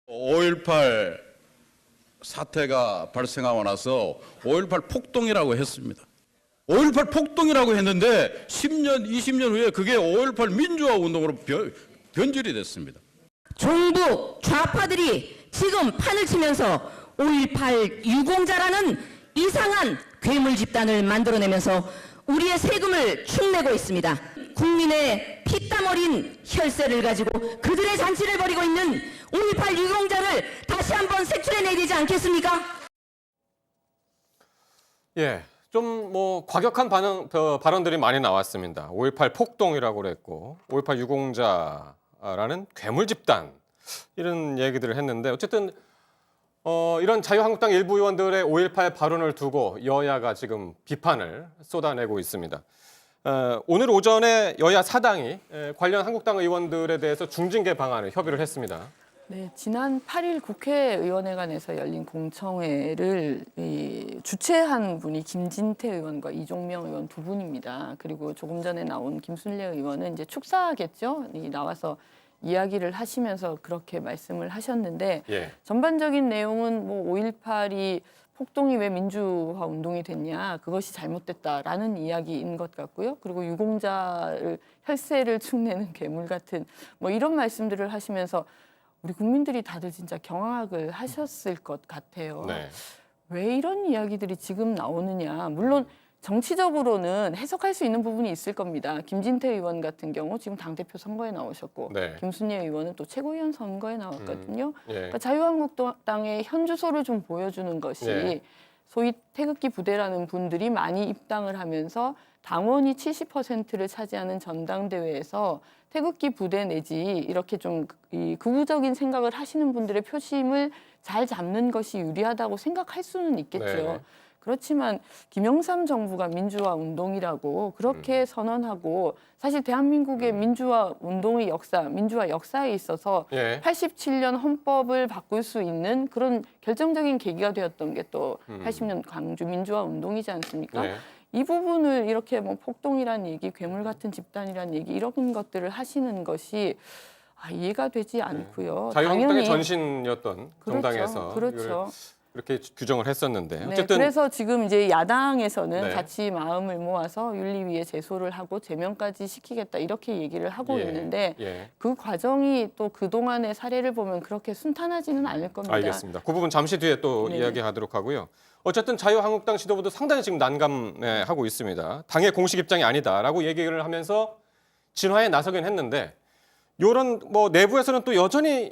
5.18 사태가 발생하고 나서 5.18 폭동이라고 했습니다. 5.18 폭동이라고 했는데 10년, 20년 후에 그게 5.18 민주화 운동으로 변질이 됐습니다. 종북 좌파들이 지금 판을 치면서 5.18 유공자라는 이상한 괴물 집단을 만들어내면서 우리의 세금을 축내고 있습니다. 국민의 피땀 어린 혈세를 가지고 그들의 잔치를 벌이고 있는 5.18 유공자를 다시 한번 색출해내야 되지 않겠습니까? 예, 좀 뭐 과격한 발언들이 많이 나왔습니다. 5.18 폭동이라고 그랬고 5.18 유공자라는 괴물 집단 이런 얘기들을 했는데 어쨌든 이런 자유한국당 일부 의원들의 5.18 발언을 두고 여야가 지금 비판을 쏟아내고 있습니다. 오늘 오전에 여야 사당이 관련 한국당 의원들에 대해서 중징계 방안을 협의를 했습니다. 네, 지난 8일 국회의원회관에서 열린 공청회를 주최한 분이 김진태 의원과 이종명 의원 두 분입니다. 그리고 조금 전에 나온 김순례 의원은 이제 축사겠죠. 나와서 이야기를 하시면서 그렇게 말씀을 하셨는데 예. 전반적인 내용은 뭐 5.18이 폭동이 왜 민주화 운동이 됐냐, 그것이 잘못됐다라는 이야기인 것 같고요. 그리고 유공자를 혈세를 축내는 괴물 같은 뭐 이런 말씀들을 하시면서 우리 국민들이 다들 진짜 경악을 하셨을 것 같아요. 네. 왜 이런 이야기들이 지금 나오느냐. 물론 정치적으로는 해석할 수 있는 부분이 있을 겁니다. 김진태 의원 같은 경우 지금 당대표 선거에 나오셨고 네. 김순례 의원은 또 최고위원 선거에 나왔거든요. 예. 그러니까 자유한국당의 현주소를 좀 보여주는 것이 네. 소위 태극기 부대라는 분들이 많이 입당을 하면서 당원이 70%를 차지하는 전당대회에서 태극기 부대 내지 이렇게 좀 이 극우적인 생각을 하시는 분들의 표심을 잘 잡는 것이 유리하다고 생각할 수는 있겠죠. 네네. 그렇지만 김영삼 정부가 민주화 운동이라고 그렇게 선언하고 사실 대한민국의 민주화 운동의 역사, 민주화 역사에 있어서 예. 87년 헌법을 바꿀 수 있는 그런 결정적인 계기가 되었던 게 또 80년 광주 민주화 운동이지 않습니까? 네. 이 부분을 이렇게 뭐 폭동이란 얘기, 괴물 같은 집단이란 얘기 이런 것들을 하시는 것이 이해가 되지 않고요. 자유한국당의 전신이었던 그렇죠. 정당에서 그렇죠. 이렇게 규정을 했었는데 네, 어쨌든 그래서 지금 이제 야당에서는 네. 같이 마음을 모아서 윤리위에 제소를 하고 제명까지 시키겠다 이렇게 얘기를 하고 예, 있는데 예. 그 과정이 또 그동안의 사례를 보면 그렇게 순탄하지는 않을 겁니다. 알겠습니다. 그 부분 잠시 뒤에 또 네네. 이야기하도록 하고요. 어쨌든 자유한국당 지도부도 상당히 지금 난감해하고 있습니다. 당의 공식 입장이 아니다라고 얘기를 하면서 진화에 나서긴 했는데 이런 뭐 내부에서는 또 여전히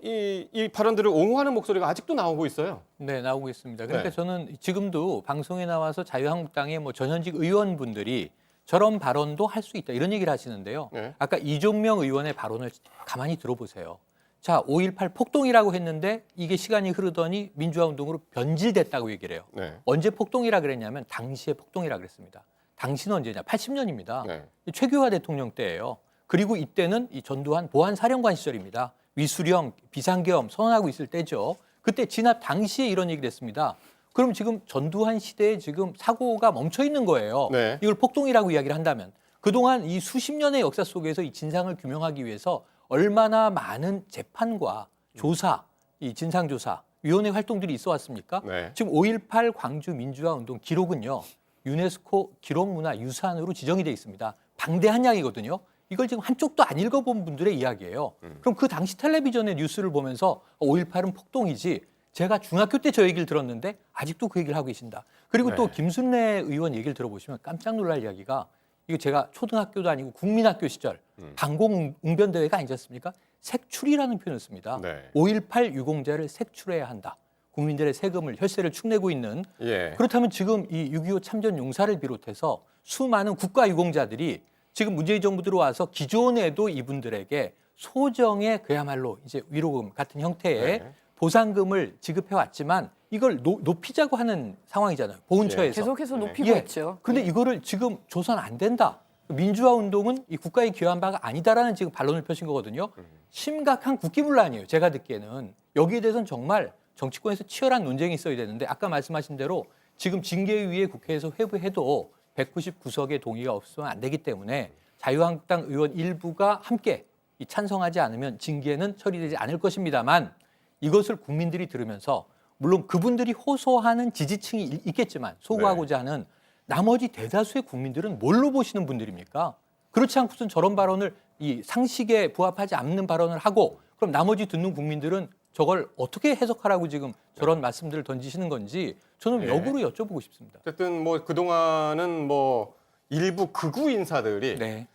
이 발언들을 옹호하는 목소리가 아직도 나오고 있어요. 네, 나오고 있습니다. 그러니까 네. 저는 지금도 방송에 나와서 자유한국당의 뭐 전현직 의원분들이 저런 발언도 할 수 있다 이런 얘기를 하시는데요. 네. 아까 이종명 의원의 발언을 가만히 들어보세요. 자, 5.18 폭동이라고 했는데 이게 시간이 흐르더니 민주화 운동으로 변질됐다고 얘기를 해요. 네. 언제 폭동이라 그랬냐면 당시에 폭동이라 그랬습니다. 당시는 언제냐? 80년입니다. 네. 최규하 대통령 때예요. 그리고 이때는 이 전두환 보안사령관 시절입니다. 위수령, 비상계엄 선언하고 있을 때죠. 그때 진압 당시에 이런 얘기를 했습니다. 그럼 지금 전두환 시대에 지금 사고가 멈춰 있는 거예요. 네. 이걸 폭동이라고 이야기를 한다면 그동안 이 수십 년의 역사 속에서 이 진상을 규명하기 위해서 얼마나 많은 재판과 조사, 이 진상조사, 위원회 활동들이 있어 왔습니까? 네. 지금 5.18 광주 민주화 운동 기록은요. 유네스코 기록문화유산으로 지정이 돼 있습니다. 방대한 양이거든요. 이걸 지금 한쪽도 안 읽어본 분들의 이야기예요. 그럼 그 당시 텔레비전의 뉴스를 보면서 5.18은 폭동이지 제가 중학교 때 저 얘기를 들었는데 아직도 그 얘기를 하고 계신다. 그리고 또 네. 김순례 의원 얘기를 들어보시면 깜짝 놀랄 이야기가 이거 제가 초등학교도 아니고 국민학교 시절 방공응변대회가 아니지 않습니까? 색출이라는 표현을 씁니다. 네. 5.18 유공자를 색출해야 한다. 국민들의 세금을 혈세를 축내고 있는 예. 그렇다면 지금 이 6.25 참전 용사를 비롯해서 수많은 국가 유공자들이 지금 문재인 정부 들어와서 기존에도 이분들에게 소정의 그야말로 이제 위로금 같은 형태의 네. 보상금을 지급해 왔지만 이걸 높이자고 하는 상황이잖아요. 보훈처에서. 계속해서 높이고 예. 있죠. 그런데 이거를 지금 줘선 안 된다. 민주화 운동은 이 국가에 기여한 바가 아니다라는 지금 반론을 펴신 거거든요. 심각한 국기문란이에요. 제가 듣기에는 여기에 대해서는 정말 정치권에서 치열한 논쟁이 있어야 되는데 아까 말씀하신 대로 지금 징계위에 국회에서 회부해도 199석의 동의가 없으면 안 되기 때문에 자유한국당 의원 일부가 함께 이 찬성하지 않으면 징계는 처리되지 않을 것입니다만 이것을 국민들이 들으면서 물론 그분들이 호소하는 지지층이 있겠지만 소구하고자 하는 나머지 대다수의 국민들은 뭘로 보시는 분들입니까? 그렇지 않고선 저런 발언을 이 상식에 부합하지 않는 발언을 하고 그럼 나머지 듣는 국민들은 저걸 어떻게 해석하라고 지금 저런 말씀들을 던지시는 건지 저는 네. 역으로 여쭤보고 싶습니다. 어쨌든 뭐 그동안은 뭐 일부 극우 인사들이 네.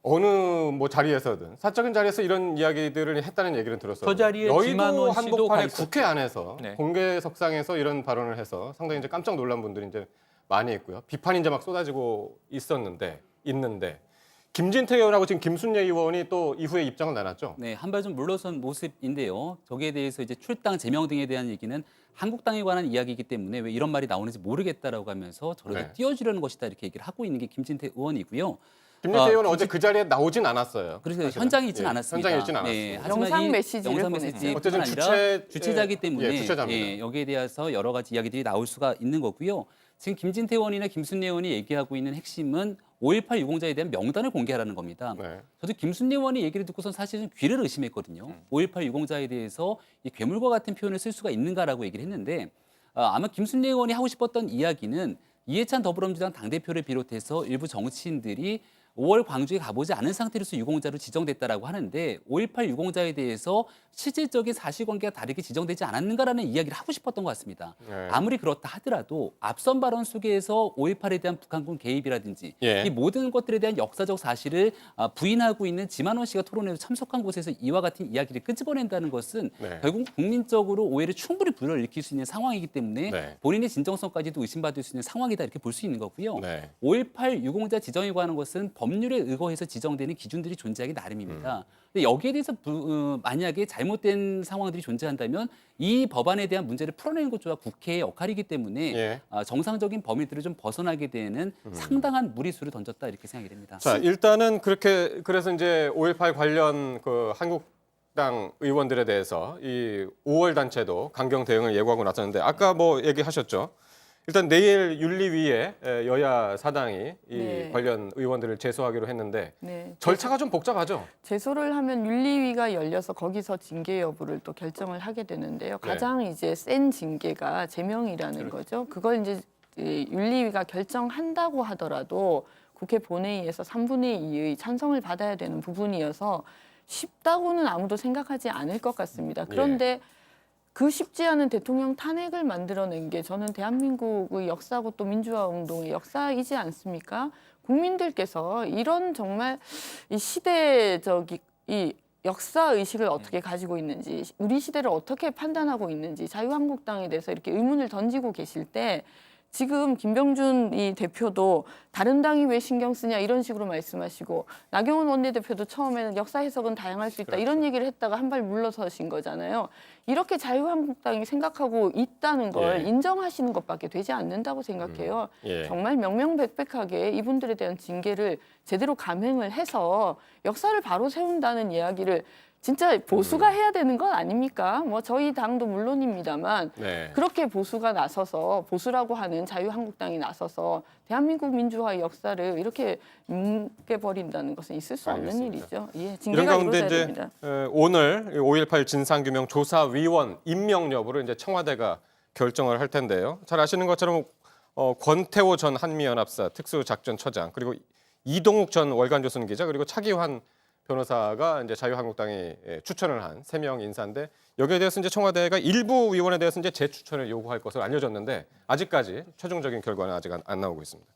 어느 뭐 자리에서든 사적인 자리에서 이런 이야기들을 했다는 얘기를 들었어요. 저 자리에 여의도 김한원 씨도 가 한복판에 있었죠. 국회 안에서 네. 공개석상에서 이런 발언을 해서 상당히 이제 깜짝 놀란 분들이 이제 많이 있고요. 비판이 이제 막 쏟아지고 있는데 김진태 의원하고 지금 김순례 의원이 또 이후에 입장을 내놨죠. 네, 한 발 좀 물러선 모습인데요. 저기에 대해서 이제 출당 제명 등에 대한 얘기는 한국당에 관한 이야기이기 때문에 왜 이런 말이 나오는지 모르겠다라고 하면서 저를 네. 띄워주려는 것이다 이렇게 얘기를 하고 있는 게 김진태 의원이고요. 김진태 의원은 어제 그 자리에 나오진 않았어요. 그래서 사실은. 현장에 있지는 예, 않았습니다. 현장에 있지는 않았습니다. 네, 하지만 영상 이 메시지를 영상 보냈죠. 메시지뿐만 어쨌든 아니라 주최자이기 때문에 예, 주최자입니다. 여기에 대해서 여러 가지 이야기들이 나올 수가 있는 거고요. 지금 김진태 의원이나 김순례 의원이 얘기하고 있는 핵심은 5.18 유공자에 대한 명단을 공개하라는 겁니다. 네. 저도 김순례 의원의 얘기를 듣고선 사실은 귀를 의심했거든요. 5.18 유공자에 대해서 이 괴물과 같은 표현을 쓸 수가 있는가라고 얘기를 했는데 아마 김순례 의원이 하고 싶었던 이야기는 이해찬 더불어민주당 당대표를 비롯해서 일부 정치인들이 5월 광주에 가보지 않은 상태로서 유공자로 지정됐다라고 하는데 5.18 유공자에 대해서 실질적인 사실관계가 다르게 지정되지 않았는가라는 이야기를 하고 싶었던 것 같습니다. 네. 아무리 그렇다 하더라도 앞선 발언 속에서 5.18에 대한 북한군 개입이라든지 예. 이 모든 것들에 대한 역사적 사실을 부인하고 있는 지만원 씨가 토론회에 참석한 곳에서 이와 같은 이야기를 끄집어낸다는 것은 네. 결국 국민적으로 오해를 충분히 불러일으킬 수 있는 상황이기 때문에 네. 본인의 진정성까지도 의심받을 수 있는 상황이다 이렇게 볼 수 있는 거고요. 네. 5.18 유공자 지정에 관한 것은 법률에 의거해서 지정되는 기준들이 존재하기 나름입니다. 근데 여기에 대해서 만약에 잘못된 상황들이 존재한다면 이 법안에 대한 문제를 풀어내는 것조차 국회의 역할이기 때문에 예. 정상적인 범위들을 좀 벗어나게 되는 상당한 무리수를 던졌다 이렇게 생각이 됩니다. 자, 일단은 그래서 이제 5.18 관련 그 한국당 의원들에 대해서 이 5월 단체도 강경 대응을 예고하고 나섰는데 아까 뭐 얘기하셨죠. 일단 내일 윤리위에 여야 사당이 이 네. 관련 의원들을 제소하기로 했는데 네. 절차가 좀 복잡하죠. 제소를 하면 윤리위가 열려서 거기서 징계 여부를 또 결정을 하게 되는데요. 가장 이제 센 징계가 제명이라는 거죠. 그걸 이제 윤리위가 결정한다고 하더라도 국회 본회의에서 3분의 2의 찬성을 받아야 되는 부분이어서 쉽다고는 아무도 생각하지 않을 것 같습니다. 그런데 그 쉽지 않은 대통령 탄핵을 만들어낸 게 저는 대한민국의 역사고 또 민주화 운동의 역사이지 않습니까? 국민들께서 이런 정말 이 이 역사 의식을 어떻게 가지고 있는지, 우리 시대를 어떻게 판단하고 있는지, 자유한국당에 대해서 이렇게 의문을 던지고 계실 때 지금 김병준 이 대표도 다른 당이 왜 신경 쓰냐 이런 식으로 말씀하시고 나경원 원내대표도 처음에는 역사 해석은 다양할 수 있다 이런 얘기를 했다가 한 발 물러서신 거잖아요. 이렇게 자유한국당이 생각하고 있다는 걸 예. 인정하시는 것밖에 되지 않는다고 생각해요. 예. 정말 명명백백하게 이분들에 대한 징계를 제대로 감행을 해서 역사를 바로 세운다는 이야기를 진짜 보수가 해야 되는 건 아닙니까? 뭐 저희 당도 물론입니다만 네. 그렇게 보수가 나서서 보수라고 하는 자유한국당이 나서서 대한민국 민주화의 역사를 이렇게 뭉개버린다는 것은 있을 수 없는 알겠습니다. 일이죠. 예, 이런 징계가 가운데 이루어져야 이제 됩니다. 오늘 5.18 진상규명 조사위원 임명 여부를 이제 청와대가 결정을 할 텐데요. 잘 아시는 것처럼 권태호 전 한미연합사 특수작전처장 그리고 이동욱 전 월간조선 기자 그리고 차기환 변호사가 이제 자유한국당이 추천을 한 3명 인사인데 여기에 대해서 이제 청와대가 일부 위원에 대해서 이제 재추천을 요구할 것으로 알려졌는데 아직까지 최종적인 결과는 아직 안 나오고 있습니다.